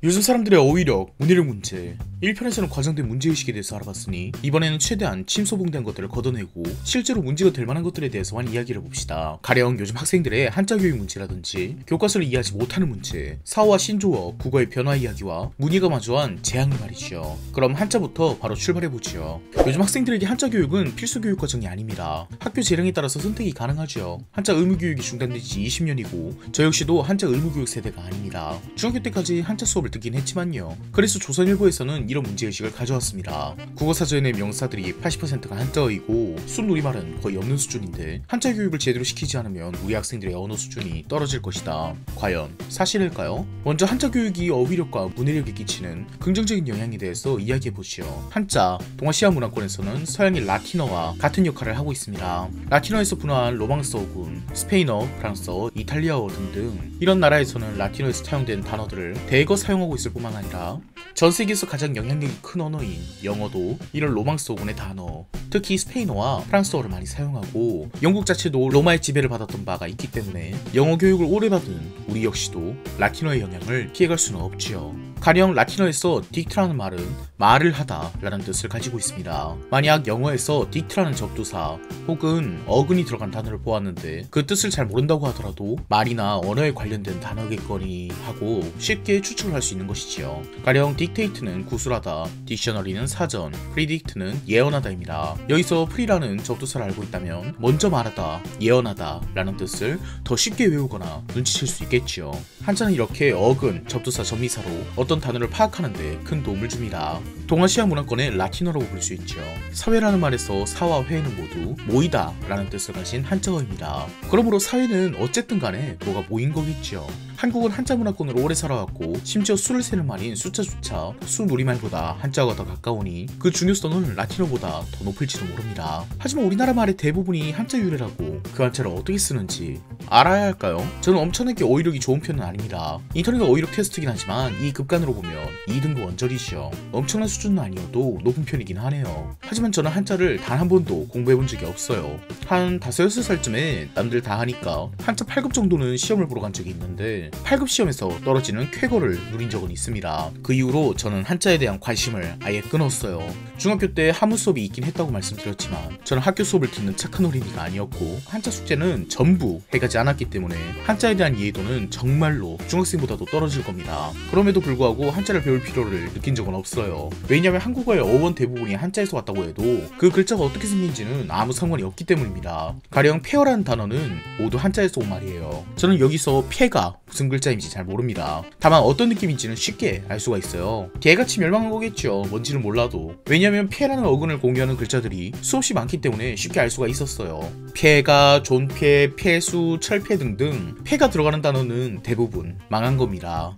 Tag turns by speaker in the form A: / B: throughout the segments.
A: 요즘 사람들의 어휘력, 문해력 문제 1편에서는 과장된 문제의식에 대해서 알아봤으니 이번에는 최대한 침소봉대한 것들을 걷어내고 실제로 문제가 될 만한 것들에 대해서만 이야기를 해봅시다. 가령 요즘 학생들의 한자 교육 문제라든지 교과서를 이해하지 못하는 문제, 사어와 신조어, 국어의 변화 이야기와 문의가 마주한 재앙을 말이죠. 그럼 한자부터 바로 출발해보죠. 요즘 학생들에게 한자 교육은 필수 교육 과정이 아닙니다. 학교 재량에 따라서 선택이 가능하죠. 한자 의무교육이 중단된 지 20년이고 저 역시도 한자 의무교육 세대가 아닙니다. 중학교 때까지 한자 수업을 듣긴 했지만요. 그래서 조선일보에서는 이런 문제의식을 가져왔습니다. 국어사전의 명사들이 80%가 한자어이고 순우리말은 거의 없는 수준인데 한자 교육을 제대로 시키지 않으면 우리 학생들의 언어 수준이 떨어질 것이다. 과연 사실일까요? 먼저 한자 교육이 어휘력과 문해력에 끼치는 긍정적인 영향에 대해서 이야기해보시죠. 한자, 동아시아 문화권에서는 서양의 라틴어와 같은 역할을 하고 있습니다. 라틴어에서 분화한 로망스어군, 스페인어, 프랑스어, 이탈리아어 등등 이런 나라에서는 라틴어에서 사용된 단어들을 대거 사용하고 있을 뿐만 아니라 전 세계에서 가장 영향력이 큰 언어인 영어도 이런 로망스어군의 단어, 특히 스페인어와 프랑스어를 많이 사용하고 영국 자체도 로마의 지배를 받았던 바가 있기 때문에 영어 교육을 오래 받은 우리 역시도 라틴어의 영향을 피해갈 수는 없지요. 가령 라틴어에서 딕트라는 말은 말을 하다 라는 뜻을 가지고 있습니다. 만약 영어에서 딕트라는 접두사 혹은 어근이 들어간 단어를 보았는데 그 뜻을 잘 모른다고 하더라도 말이나 언어에 관련된 단어겠거니 하고 쉽게 추측을 할 수 있는 것이지요. 가령 딕테이트는 구술하다, 딕셔너리는 사전, 프리딕트는 예언하다입니다. 여기서 프리라는 접두사를 알고 있다면 먼저 말하다, 예언하다 라는 뜻을 더 쉽게 외우거나 눈치챌 수 있겠지요. 한자는 이렇게 어근, 접두사, 접미사로 어떤 단어를 파악하는데 큰 도움을 줍니다. 동아시아 문화권의 라틴어라고 볼 수 있죠. 사회라는 말에서 사와 회는 모두 모이다 라는 뜻을 가진 한자어입니다. 그러므로 사회는 어쨌든 간에 뭐가 모인 거겠죠. 한국은 한자 문화권으로 오래 살아왔고 심지어 수를 세는 말인 숫자조차 수우리말보다 한자어가 더 가까우니 그 중요성은 라틴어보다 더 높을지도 모릅니다. 하지만 우리나라 말의 대부분이 한자 유래라고 그 한자를 어떻게 쓰는지 알아야 할까요? 저는 엄청나게 어휘력이 좋은 편은 아닙니다. 인터넷 어휘력 테스트긴 하지만 이 급간으로 보면 2등급 원절이죠. 엄청난 수준은 아니어도 높은 편이긴 하네요. 하지만 저는 한자를 단 한 번도 공부해본 적이 없어요. 한 5, 6살쯤에 남들 다 하니까 한자 8급 정도는 시험을 보러 간 적이 있는데 8급 시험에서 떨어지는 쾌거를 누린 적은 있습니다. 그 이후로 저는 한자에 대한 관심을 아예 끊었어요. 중학교 때 한문 수업이 있긴 했다고 말씀드렸지만 저는 학교 수업을 듣는 착한 어린이가 아니었고 한자 숙제는 전부 해가지 않았기 때문에 한자에 대한 이해도는 정말로 중학생보다도 떨어질 겁니다. 그럼에도 불구하고 한자를 배울 필요를 느낀 적은 없어요. 왜냐면 한국어의 어원 대부분이 한자에서 왔다고 해도 그 글자가 어떻게 생긴지는 아무 상관이 없기 때문입니다. 가령 폐허라는 단어는 모두 한자에서 온 말이에요. 저는 여기서 폐가 무슨 글자인지 잘 모릅니다. 다만 어떤 느낌인지는 쉽게 알 수가 있어요. 개같이 멸망한 거겠죠. 뭔지는 몰라도. 왜냐면 폐라는 어근을 공유하는 글자들이 수없이 많기 때문에 쉽게 알 수가 있었어요. 폐가, 존폐, 폐수, 철폐 등등 폐가 들어가는 단어는 대부분 망한 겁니다.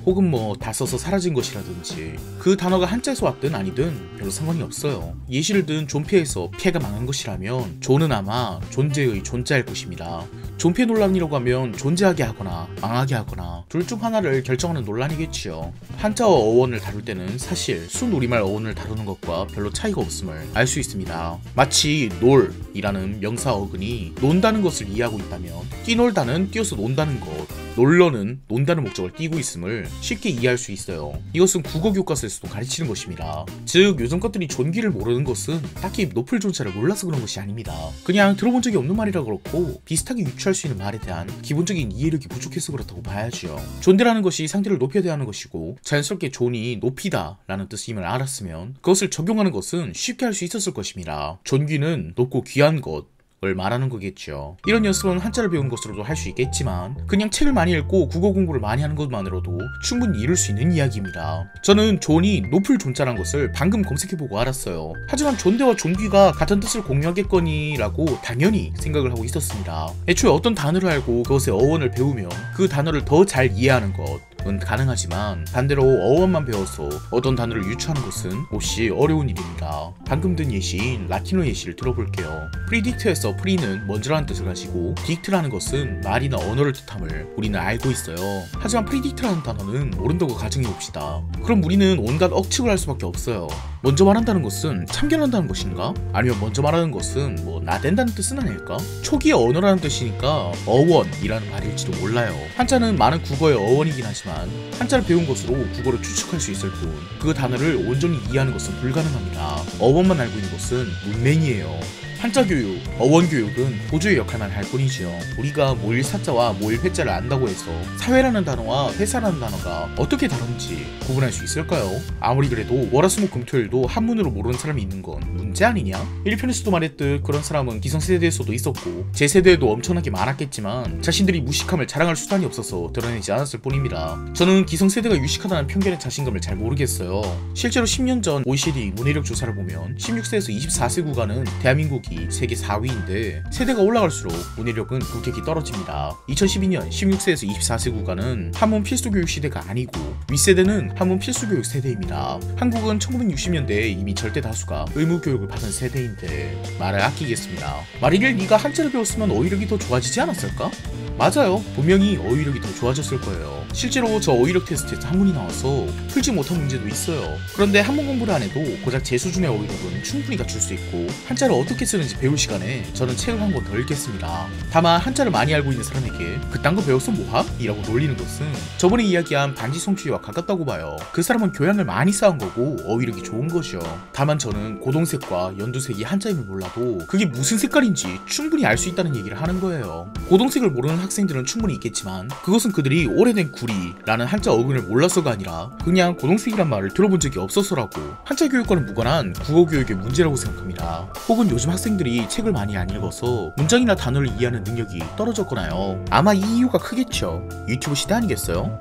A: 혹은 다 써서 사라진 것이라든지 그 단어가 한자에서 왔든 아니든 별로 상관이 없어요. 예시를 든 존폐에서 폐가 망한 것이라면 존은 아마 존재의 존자일 것입니다. 존폐 논란이라고 하면 존재하게 하거나 망하게 하거나 둘 중 하나를 결정하는 논란이겠지요. 한자어 어원을 다룰 때는 사실 순우리말 어원을 다루는 것과 별로 차이가 없음을 알 수 있습니다. 마치 놀이라는 명사 어근이 논다는 것을 이해하고 있다면 뛰놀다는 뛰어서 논다는 것, 놀러는 논다는 목적을 띠고 있음을 쉽게 이해할 수 있어요. 이것은 국어 교과서에서도 가르치는 것입니다. 즉 요즘 것들이 존귀를 모르는 것은 딱히 높을 존자를 몰라서 그런 것이 아닙니다. 그냥 들어본 적이 없는 말이라 그렇고 비슷하게 유추할 수 있는 말에 대한 기본적인 이해력이 부족해서 그렇다고 봐야죠. 존대라는 것이 상대를 높여야 하는 것이고 자연스럽게 존이 높이다 라는 뜻임을 알았으면 그것을 적용하는 것은 쉽게 할 수 있었을 것입니다. 존귀는 높고 귀한 것 을 말하는 거겠죠. 이런 연습은 한자를 배운 것으로도 할 수 있겠지만 그냥 책을 많이 읽고 국어 공부를 많이 하는 것만으로도 충분히 이룰 수 있는 이야기입니다. 저는 존이 높을 존자란 것을 방금 검색해보고 알았어요. 하지만 존대와 존귀가 같은 뜻을 공유하겠거니 라고 당연히 생각을 하고 있었습니다. 애초에 어떤 단어를 알고 그것의 어원을 배우면 그 단어를 더 잘 이해하는 것은 가능하지만 반대로 어원만 배워서 어떤 단어를 유추하는 것은 몹시 어려운 일입니다. 방금 든 예시인 라틴어 예시를 들어볼게요. 프리딕트에서 프리는 먼저라는 뜻을 가지고 딕트라는 것은 말이나 언어를 뜻함을 우리는 알고 있어요. 하지만 프리딕트라는 단어는 모른다고 가정해봅시다. 그럼 우리는 온갖 억측을 할 수밖에 없어요. 먼저 말한다는 것은 참견한다는 것인가? 아니면 먼저 말하는 것은 나댄다는 뜻은 아닐까? 초기의 언어라는 뜻이니까 어원이라는 말일지도 몰라요. 한자는 많은 국어의 어원이긴 하지만 있지만 한자를 배운 것으로 국어를 추측할 수 있을 뿐 그 단어를 온전히 이해하는 것은 불가능합니다. 어원만 알고 있는 것은 문맹이에요. 한자 교육, 어원 교육은 보조의 역할만 할 뿐이지요. 우리가 모일 사자와 모일 회자를 안다고 해서 사회라는 단어와 회사라는 단어가 어떻게 다른지 구분할 수 있을까요? 아무리 그래도 월화수목금토일도 한문으로 모르는 사람이 있는 건 문제 아니냐? 1편에서도 말했듯 그런 사람은 기성세대에서도 있었고 제 세대에도 엄청나게 많았겠지만 자신들이 무식함을 자랑할 수단이 없어서 드러내지 않았을 뿐입니다. 저는 기성세대가 유식하다는 편견의 자신감을 잘 모르겠어요. 실제로 10년 전 OECD 문해력 조사를 보면 16세에서 24세 구간은 대한민국이 세계 4위인데 세대가 올라갈수록 문해력은 급격히 떨어집니다. 2012년 16세에서 24세 구간은 한문 필수교육 시대가 아니고 윗세대는 한문 필수교육 세대입니다. 한국은 1960년대에 이미 절대 다수가 의무교육을 받은 세대인데 말을 아끼겠습니다. 만일 네가 한자를 배웠으면 어휘력이 더 좋아지지 않았을까? 맞아요. 분명히 어휘력이 더 좋아졌을 거예요. 실제로 저 어휘력 테스트에서 한문이 나와서 풀지 못한 문제도 있어요. 그런데 한문 공부를 안 해도 고작 제 수준의 어휘력은 충분히 갖출 수 있고 한자를 어떻게 쓰는지 배울 시간에 저는 책을 한 권 더 읽겠습니다. 다만 한자를 많이 알고 있는 사람에게 그딴 거 배워서 뭐함? 이라고 놀리는 것은 저번에 이야기한 반지성주의와 가깝다고 봐요. 그 사람은 교양을 많이 쌓은 거고 어휘력이 좋은 거죠. 다만 저는 고동색과 연두색이 한자임을 몰라도 그게 무슨 색깔인지 충분히 알 수 있다는 얘기를 하는 거예요. 고동색을 모르는 학생들은 충분히 있겠지만 그것은 그들이 오래된 구리라는 한자 어근을 몰라서가 아니라 그냥 고동색이란 말을 들어본 적이 없어서라고. 한자 교육과는 무관한 국어 교육의 문제라고 생각합니다. 혹은 요즘 학생들이 책을 많이 안 읽어서 문장이나 단어를 이해하는 능력이 떨어졌거나요. 아마 이 이유가 크겠죠. 유튜브 시대 아니겠어요?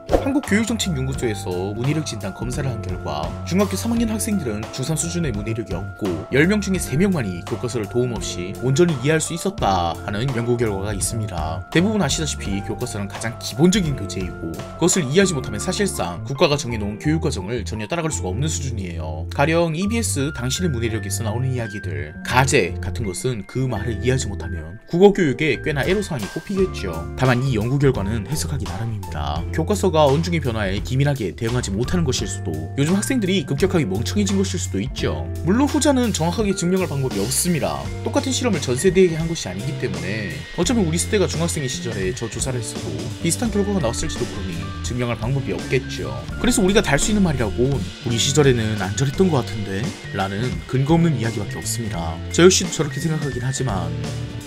A: 한국교육정책연구소에서 문해력 진단 검사를 한 결과 중학교 3학년 학생들은 중3 수준의 문해력이 없고 10명 중에 3명만이 교과서를 도움 없이 온전히 이해할 수 있었다 하는 연구 결과가 있습니다. 대부분 아시다시피 교과서는 가장 기본적인 교재이고 그것을 이해하지 못하면 사실상 국가가 정해놓은 교육과정을 전혀 따라갈 수가 없는 수준이에요. 가령 EBS 당신의 문해력에서 나오는 이야기들, 가제 같은 것은 그 말을 이해하지 못하면 국어교육에 꽤나 애로사항이 꼽히겠죠. 다만 이 연구 결과는 해석하기 나름입니다. 교과서가 언중의 변화에 기민하게 대응하지 못하는 것일 수도 요즘 학생들이 급격하게 멍청해진 것일 수도 있죠. 물론 후자는 정확하게 증명할 방법이 없습니다. 똑같은 실험을 전 세대에게 한 것이 아니기 때문에 어쩌면 우리 세대가 중학생의 시절에 저 조사를 했어도 비슷한 결과가 나왔을지도 모르니 증명할 방법이 없겠죠. 그래서 우리가 달 수 있는 말이라곤 우리 시절에는 안 저랬던 것 같은데 라는 근거 없는 이야기밖에 없습니다. 저 역시도 저렇게 생각하긴 하지만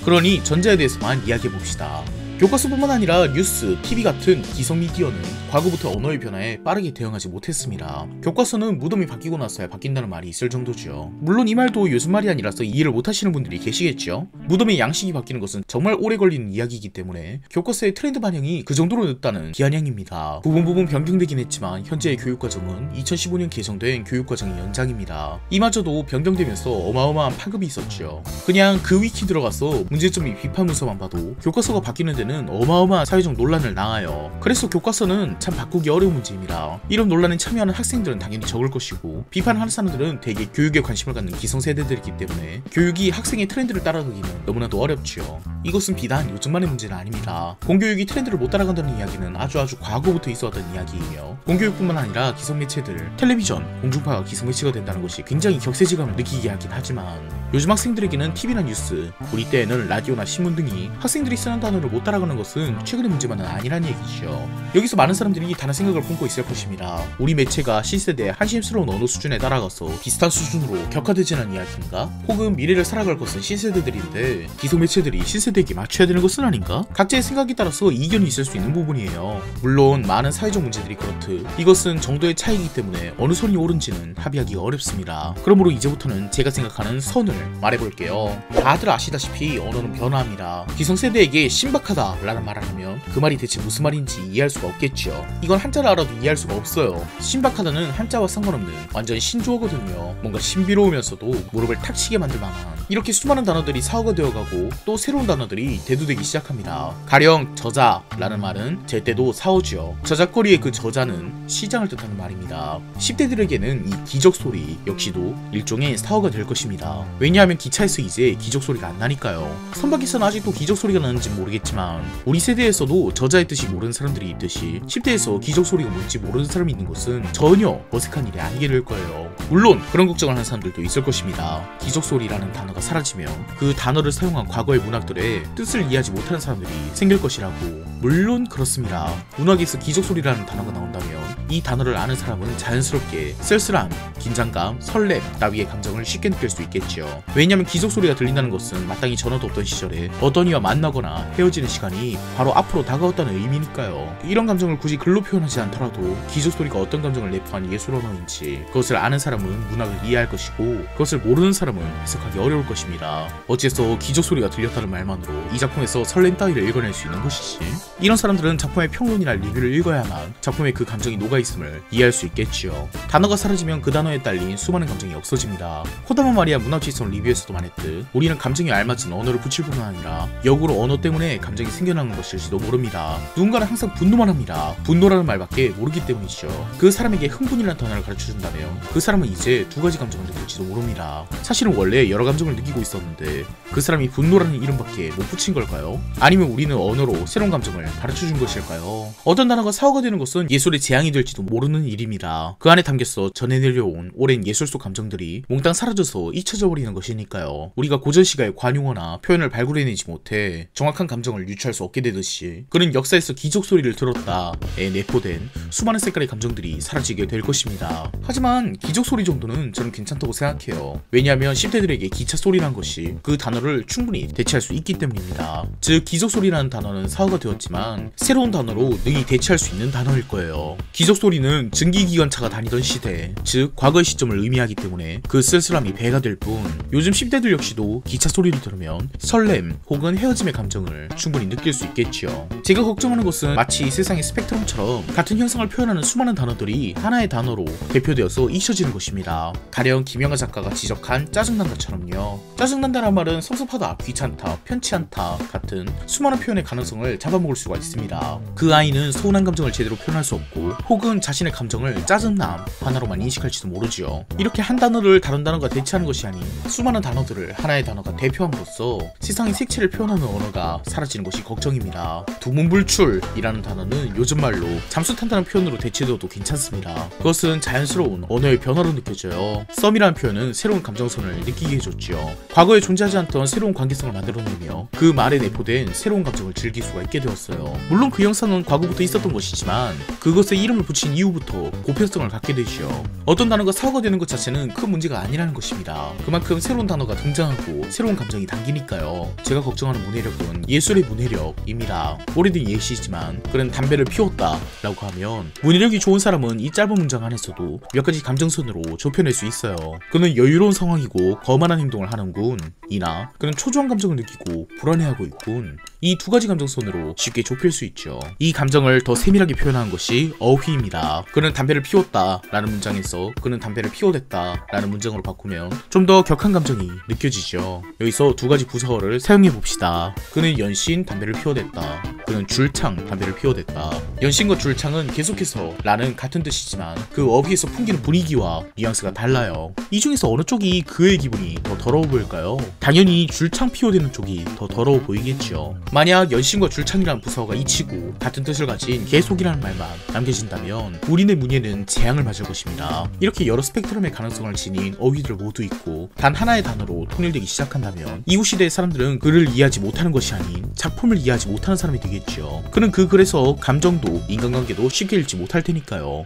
A: 그러니 전자에 대해서만 이야기해봅시다. 교과서뿐만 아니라 뉴스, TV 같은 기성 미디어는 과거부터 언어의 변화에 빠르게 대응하지 못했습니다. 교과서는 무덤이 바뀌고 나서야 바뀐다는 말이 있을 정도죠. 물론 이 말도 요즘 말이 아니라서 이해를 못하시는 분들이 계시겠죠. 무덤의 양식이 바뀌는 것은 정말 오래 걸리는 이야기이기 때문에 교과서의 트렌드 반영이 그 정도로 늦다는 비아냥입니다. 부분 변경되긴 했지만 현재의 교육과정은 2015년 개정된 교육과정의 연장입니다. 이마저도 변경되면서 어마어마한 파급이 있었죠. 그냥 그 위키 들어가서 문제점이 비판 문서만 봐도 교과서가 바뀌는 데는 어마어마한 사회적 논란을 낳아요. 그래서 교과서는 참 바꾸기 어려운 문제입니다. 이런 논란에 참여하는 학생들은 당연히 적을 것이고 비판하는 사람들은 대개 교육에 관심을 갖는 기성세대들이기 때문에 교육이 학생의 트렌드를 따라가기는 너무나도 어렵죠. 이것은 비단 요즘만의 문제는 아닙니다. 공교육이 트렌드를 못 따라간다는 이야기는 아주 과거부터 있어왔던 이야기이며 공교육뿐만 아니라 기성매체들, 텔레비전, 공중파가 기성매체가 된다는 것이 굉장히 격세지감을 느끼게 하긴 하지만 요즘 학생들에게는 TV나 뉴스, 우리 때에는 라디오나 신문 등이 학생들이 쓰는 단어를 못 따라가는 것은 최근의 문제만은 아니란 얘기죠. 여기서 많은 사람들이 다른 생각을 품고 있을 것입니다. 우리 매체가 C세대의 한심스러운 언어 수준에 따라가서 비슷한 수준으로 격화되지는 이야기인가? 혹은 미래를 살아갈 것은 C세대들인데 기성 매체들이 C세대에게 맞춰야 되는 것은 아닌가? 각자의 생각에 따라서 이견이 있을 수 있는 부분이에요. 물론 많은 사회적 문제들이 그렇듯 이것은 정도의 차이이기 때문에 어느 선이 옳은지는 합의하기가 어렵습니다. 그러므로 이제부터는 제가 생각하는 선을 말해볼게요. 다들 아시다시피 언어는 변화합니다. 기성세대에게 신박하다 라는 말을 하면 그 말이 대체 무슨 말인지 이해할 수가 없겠죠. 이건 한자를 알아도 이해할 수가 없어요. 신박하다는 한자와 상관없는 완전 신조어거든요. 뭔가 신비로우면서도 무릎을 탁 치게 만들 만한 이렇게 수많은 단어들이 사어가 되어가고 또 새로운 단어들이 대두되기 시작합니다. 가령 저자 라는 말은 제때도 사어죠. 저작거리의 그 저자는 시장을 뜻하는 말입니다. 10대들에게는 이 기적소리 역시도 일종의 사어가 될 것입니다. 왜냐하면 기차에서 이제 기적소리가 안 나니까요. 선박에서는 아직도 기적소리가 나는지 모르겠지만 있지만 우리 세대에서도 저자의 뜻이 모르는 사람들이 있듯이 10대에서 기적소리가 뭔지 모르는 사람이 있는 것은 전혀 어색한 일이 아니게 될 거예요. 물론 그런 걱정을 하는 사람들도 있을 것입니다. 기적소리라는 단어가 사라지면 그 단어를 사용한 과거의 문학들의 뜻을 이해하지 못하는 사람들이 생길 것이라고. 물론 그렇습니다. 문학에서 기적소리라는 단어가 나온다면 이 단어를 아는 사람은 자연스럽게 쓸쓸함, 긴장감, 설렘 따위의 감정을 쉽게 느낄 수 있겠죠. 왜냐하면 기적소리가 들린다는 것은 마땅히 전화도 없던 시절에 어떤 이와 만나거나 헤어지는 시간이 바로 앞으로 다가왔다는 의미니까요. 이런 감정을 굳이 글로 표현하지 않더라도 기적소리가 어떤 감정을 내포한 예술 언어인지 그것을 아는 사람은 문학을 이해할 것이고 그것을 모르는 사람은 해석하기 어려울 것입니다. 어째서 기적소리가 들렸다는 말만으로 이 작품에서 설렘 따위를 읽어낼 수 있는 것이지? 이런 사람들은 작품의 평론이나 리뷰를 읽어야만 작품에 그 감정이 녹아있음을 이해할 수 있겠지요. 단어가 사라지면 그 단어에 딸린 수많은 감정이 없어집니다. 호다마 마리아 문화지성 리뷰에서도 말했듯 우리는 감정에 알맞은 언어를 붙일 뿐만 아니라 역으로 언어 때문에 감정이 생겨나는 것일지도 모릅니다. 누군가는 항상 분노만 합니다. 분노라는 말밖에 모르기 때문이죠. 그 사람에게 흥분이라는 단어를 가르쳐준다면 그 사람은 이제 두 가지 감정을 느낄지도 모릅니다. 사실은 원래 여러 감정을 느끼고 있었는데 그 사람이 분노라는 이름밖에 못 붙인 걸까요? 아니면 우리는 언어로 새로운 감정을 가르쳐준 것일까요? 어떤 단어가 사고가 되는 것은 예술의 재앙이 될지도 모르는 일입니다. 그 안에 담겨서 전해 내려온 오랜 예술 속 감정들이 몽땅 사라져서 잊혀져 버리는 것이니까요. 우리가 고전 시가의 관용어나 표현을 발굴해내지 못해 정확한 감정을 유추할 수 없게 되듯이 그는 역사에서 기적 소리를 들었다에 내포된 수많은 색깔의 감정들이 사라지게 될 것입니다. 하지만 기적 소리 정도는 저는 괜찮다고 생각해요. 왜냐하면 10대들에게 기차 소리란 것이 그 단어를 충분히 대체할 수 있기 때문입니다. 즉 기적 소리라는 단어는 사후가 되었지만 새로운 단어로 능히 대체할 수 있는 단어일 거예요. 기적 소리는 증기기관차가 다니던 시대, 즉 과거의 시점을 의미하기 때문에 그 쓸쓸함이 배가 될 뿐 요즘 10대들 역시도 기차 소리를 들으면 설렘 혹은 헤어짐의 감정을 충분히 느낄 수 있겠지요. 제가 걱정하는 것은 마치 세상의 스펙트럼처럼 같은 현상을 표현하는 수많은 단어들이 하나의 단어로 대표되어서 잊혀지는 것입니다. 가령 김영하 작가가 지적한 짜증난다처럼요. 짜증난다란 말은 섭섭하다, 귀찮다, 편치 않다 같은 수많은 표현의 가능성을 잡아먹을 수가 있습니다. 그 아이는 서운한 감정을 제대로 표현할 수 없고 혹은 자신의 감정을 짜증남 하나로만 인식할지도 모르죠. 이렇게 한 단어를 다른 단어가 대체하는 것이 아닌 수많은 단어들을 하나의 단어가 대표함으로써 세상의 색채를 표현하는 언어가 사라지는 것이 걱정입니다. 두문불출이라는 단어는 요즘 말로 잠수탄다는 표현으로 대체되어도 괜찮습니다. 그것은 자연스러운 언어의 변화로 느껴져요. 썸이라는 표현은 새로운 감정선을 느끼게 해줬죠. 과거에 존재하지 않던 새로운 관계성을 만들어내며 그 말에 내포된 새로운 감정을 즐길 수가 있게 되었어요. 물론 그 영상은 과거부터 있었던 것이지만 그것에 이름을 붙인 이후부터 보편성을 갖게 되죠. 어떤 단어가 사고가 되는 것 자체는 큰 문제가 아니라는 것입니다. 그만큼 새로운 단어가 등장하고 새로운 감정이 담기니까요. 제가 걱정하는 문해력은 예술의 문해력입니다. 오래된 예시지만 그는 담배를 피웠다 라고 하면 문해력이 좋은 사람은 이 짧은 문장 안에서도 몇 가지 감정선으로 좁혀낼 수 있어요. 그는 여유로운 상황이고 거만한 행동을 하는군 이나 그는 초조한 감정을 느끼고 불안해하고 있군. 이 두 가지 감정선으로 쉽게 좁힐 수 있죠. 이 감정을 더 세밀하게 표현한 것이 어휘입니다. 그는 담배를 피웠다 라는 문장에서 그는 담배를 피워댔다 라는 문장으로 바꾸면 좀 더 격한 감정이 느껴지죠. 여기서 두 가지 부사어를 사용해 봅시다. 그는 연신 담배를 피워댔다. 그는 줄창 담배를 피워댔다. 연신과 줄창은 계속해서 라는 같은 뜻이지만 그 어휘에서 풍기는 분위기와 뉘앙스가 달라요. 이 중에서 어느 쪽이 그의 기분이 더 더러워 보일까요? 당연히 줄창 피워대는 쪽이 더 더러워 보이겠죠. 만약 연신과 줄창이라는 부사어가 잊히고 같은 뜻을 가진 계속이라는 말만 남겨진다면 우리네 문예는 재앙을 맞을 것입니다. 이렇게 여러 스펙트럼의 가능성을 지닌 어휘들 모두 있고 단 하나의 단어로 통일되기 시작한다면 이후 시대의 사람들은 그를 이해하지 못하는 것이 아닌 작품을 이해하지 못하는 사람이 되겠죠. 그는 그 글에서 감정도 인간관계도 쉽게 읽지 못할 테니까요.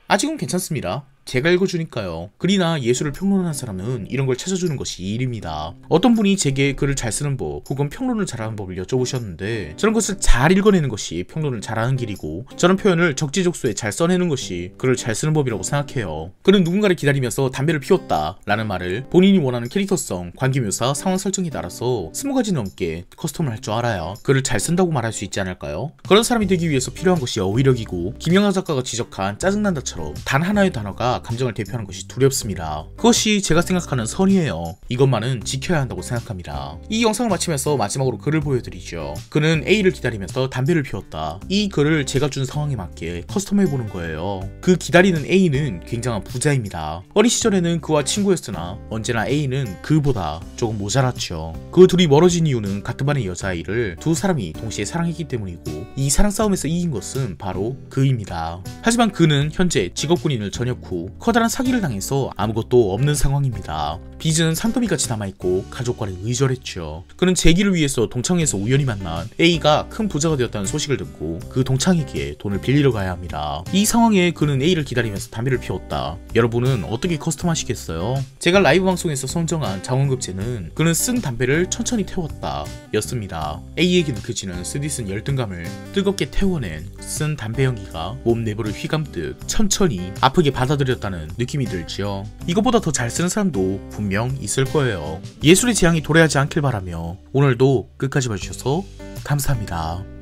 A: 아직은 괜찮습니다. 제가 읽어주니까요. 글이나 예술을 평론하는 사람은 이런 걸 찾아주는 것이 일입니다. 어떤 분이 제게 글을 잘 쓰는 법 혹은 평론을 잘하는 법을 여쭤보셨는데 저런 것을 잘 읽어내는 것이 평론을 잘하는 길이고 저런 표현을 적재적소에 잘 써내는 것이 글을 잘 쓰는 법이라고 생각해요. 그는 누군가를 기다리면서 담배를 피웠다 라는 말을 본인이 원하는 캐릭터성, 관계묘사, 상황 설정에 따라서 20가지 넘게 커스텀을 할 줄 알아야 글을 잘 쓴다고 말할 수 있지 않을까요? 그런 사람이 되기 위해서 필요한 것이 어휘력이고 김영하 작가가 지적한 짜증난다처럼 단 하나의 단어가 A가 감정을 대표하는 것이 두렵습니다. 그것이 제가 생각하는 선이에요. 이것만은 지켜야 한다고 생각합니다. 이 영상을 마치면서 마지막으로 글을 보여드리죠. 그는 A를 기다리면서 담배를 피웠다. 이 글을 제가 준 상황에 맞게 커스텀해보는 거예요. 그 기다리는 A는 굉장한 부자입니다. 어린 시절에는 그와 친구였으나 언제나 A는 그보다 조금 모자랐죠. 그 둘이 멀어진 이유는 같은 반의 여자아이를 두 사람이 동시에 사랑했기 때문이고, 이 사랑 싸움에서 이긴 것은 바로 그입니다. 하지만 그는 현재 직업군인을 전역 후 커다란 사기를 당해서 아무것도 없는 상황입니다. 빚은 산더미같이 남아있고 가족과는 의절했죠. 그는 재기를 위해서 동창회에서 우연히 만난 A가 큰 부자가 되었다는 소식을 듣고 그 동창에게 돈을 빌리러 가야 합니다. 이 상황에 그는 A를 기다리면서 담배를 피웠다. 여러분은 어떻게 커스텀하시겠어요? 제가 라이브 방송에서 선정한 장원급제는 그는 쓴 담배를 천천히 태웠다 였습니다. A에게 느껴지는 쓰디쓴 열등감을 뜨겁게 태워낸 쓴 담배 연기가 몸 내부를 휘감듯 천천히 아프게 받아들였다는 느낌이 들지요. 이것보다 더 잘 쓰는 사람도 분명 있을 거예요. 예술의 재앙이 도래하지 않길 바라며 오늘도 끝까지 봐주셔서 감사합니다.